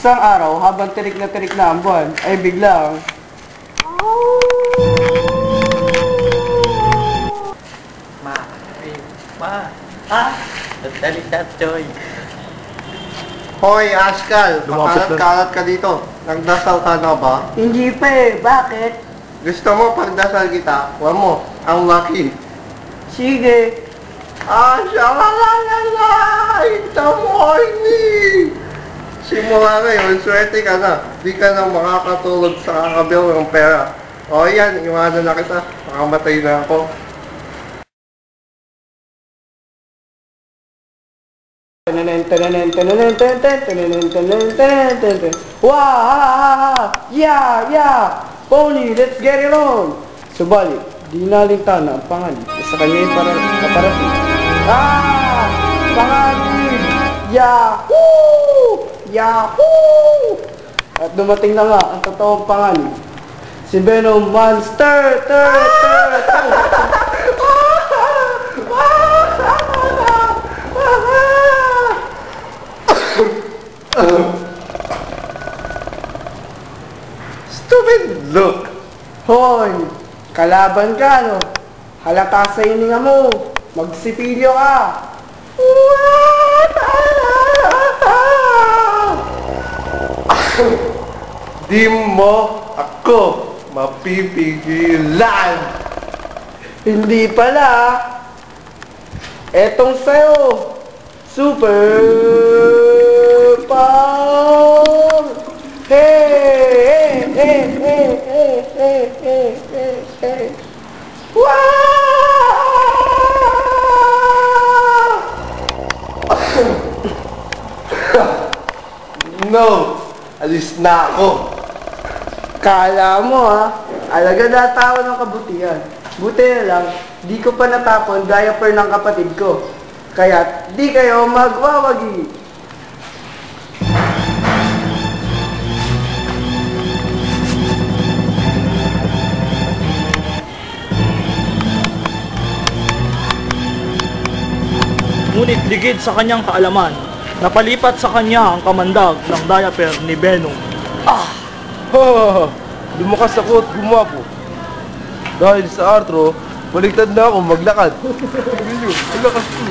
Isang araw, habang tirik na ang buwan, ay biglang... Dali na, Choy. Hoy, Askal, pakalat-kalat ka dito. Nagdasal ka na ba? Hindi pa eh, bakit? Gusto mo pagdasal kita? Huwag mo, ang laki. Sige. Shalalalay! Tamoy! Simula ngayon, swerte ka na. Di ka na makakatulog sa kakabil ng pera. O yan, iwanan na kita. Makamatay na ako. Wow! Yeah! Pony, let's get it on! Subalit, di nalintan ang panganib sa kanya'y kaparating. Panganib! Yahoo! Yahoo! At dumating na nga ang totoong panganib. Si Venom Monster! Stupid look! Hoy! Kalaban ka, no? Halata sa hininga mo. Magsipilyo ka. Di mo ako mapipigilan! Hindi pala. Etong sa'yo. Super power! Hey! No! Alis na ako! Kala mo alagad na tao ng kabutihan. Buti na lang, di ko pa natapon diaper ng kapatid ko. Kaya di kayo magwawagi. Ngunit ligid sa kanyang kaalaman, napalipat sa kanya ang kamandag ng diaper ni Venom. Lumakas ako at gumapo. Dahil sa Arthro, baligtad na ako maglakad. Lakas ko.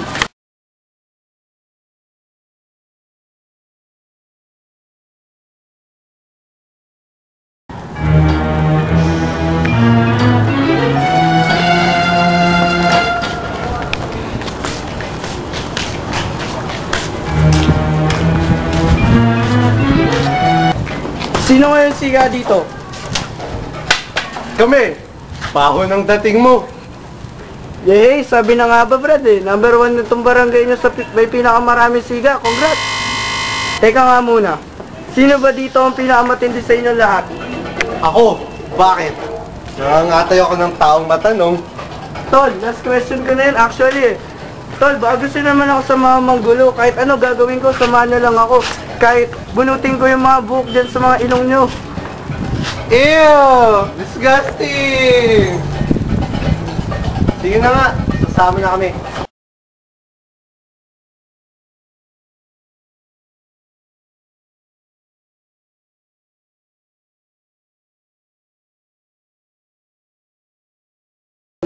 Sino ngayon siga dito? Kami! Paho ng dating mo! Yay, sabi na nga ba Brad number 1 nitong barangay nyo sa may pinakamaraming siga. Congrats! Teka nga muna, sino ba dito ang pinakamatindi sa inyo lahat? Ako! Bakit? Nangangatay ako ng taong matanong. Tol, last question ko na yun actually Tol, baka gusto naman ako sa mga manggulo. Kahit ano gagawin ko, samahan nyo lang ako. Kahit bunutin ko yung mga buhok dyan sa mga ilong nyo. Ew! Disgusting! Sige na nga, sasama na kami.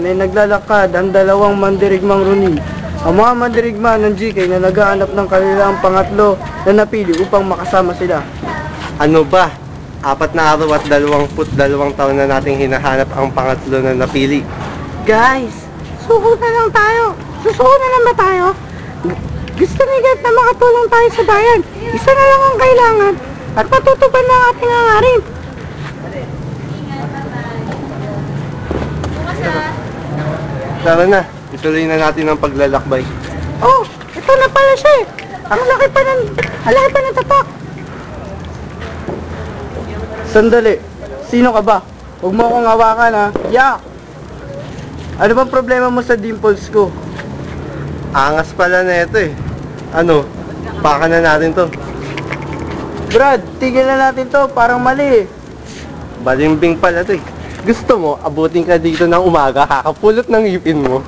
May naglalakad ang dalawang mandirigmang Ronin. Ang mga mandirigma ng GK na naghahanap ng kanilang pangatlo na napili upang makasama sila. Ano ba? 4 na araw at 22 taon na nating hinahanap ang pangatlo na napili. Guys, suko na lang tayo. Susuko na lang ba tayo? Gusto ni God na makatulong tayo sa bayan. Isa na lang ang kailangan at matutupad na ating hangarin. Tara na, ituloy na natin ang paglalakbay. Oh, ito na pala siya eh. Ang laki pa ng tatak. Sandali, sino ka ba? Huwag mo akong hawakan ha. Yak! Ano bang problema mo sa dimples ko? Angas pala na ito eh. Ano, baka na natin to. Brad, tigil na natin to. Parang mali eh. Balimbing pala to eh. Gusto mo, abutin ka dito ng umaga, kakapulot ng ngipin mo.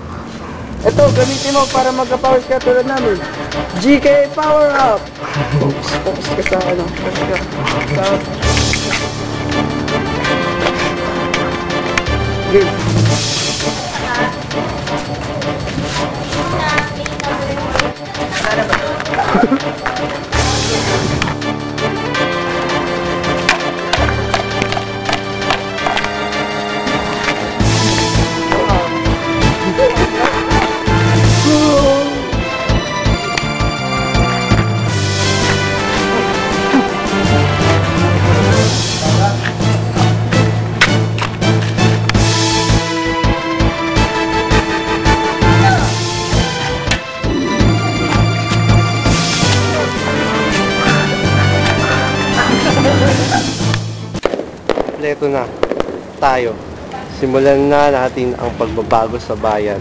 Ito, gamitin mo para magka-powers ka tulad namin. GK Power Up! Focus ka sa ano. Focus ka. Game. Kompleto na tayo. Simulan na natin ang pagbabago sa bayan.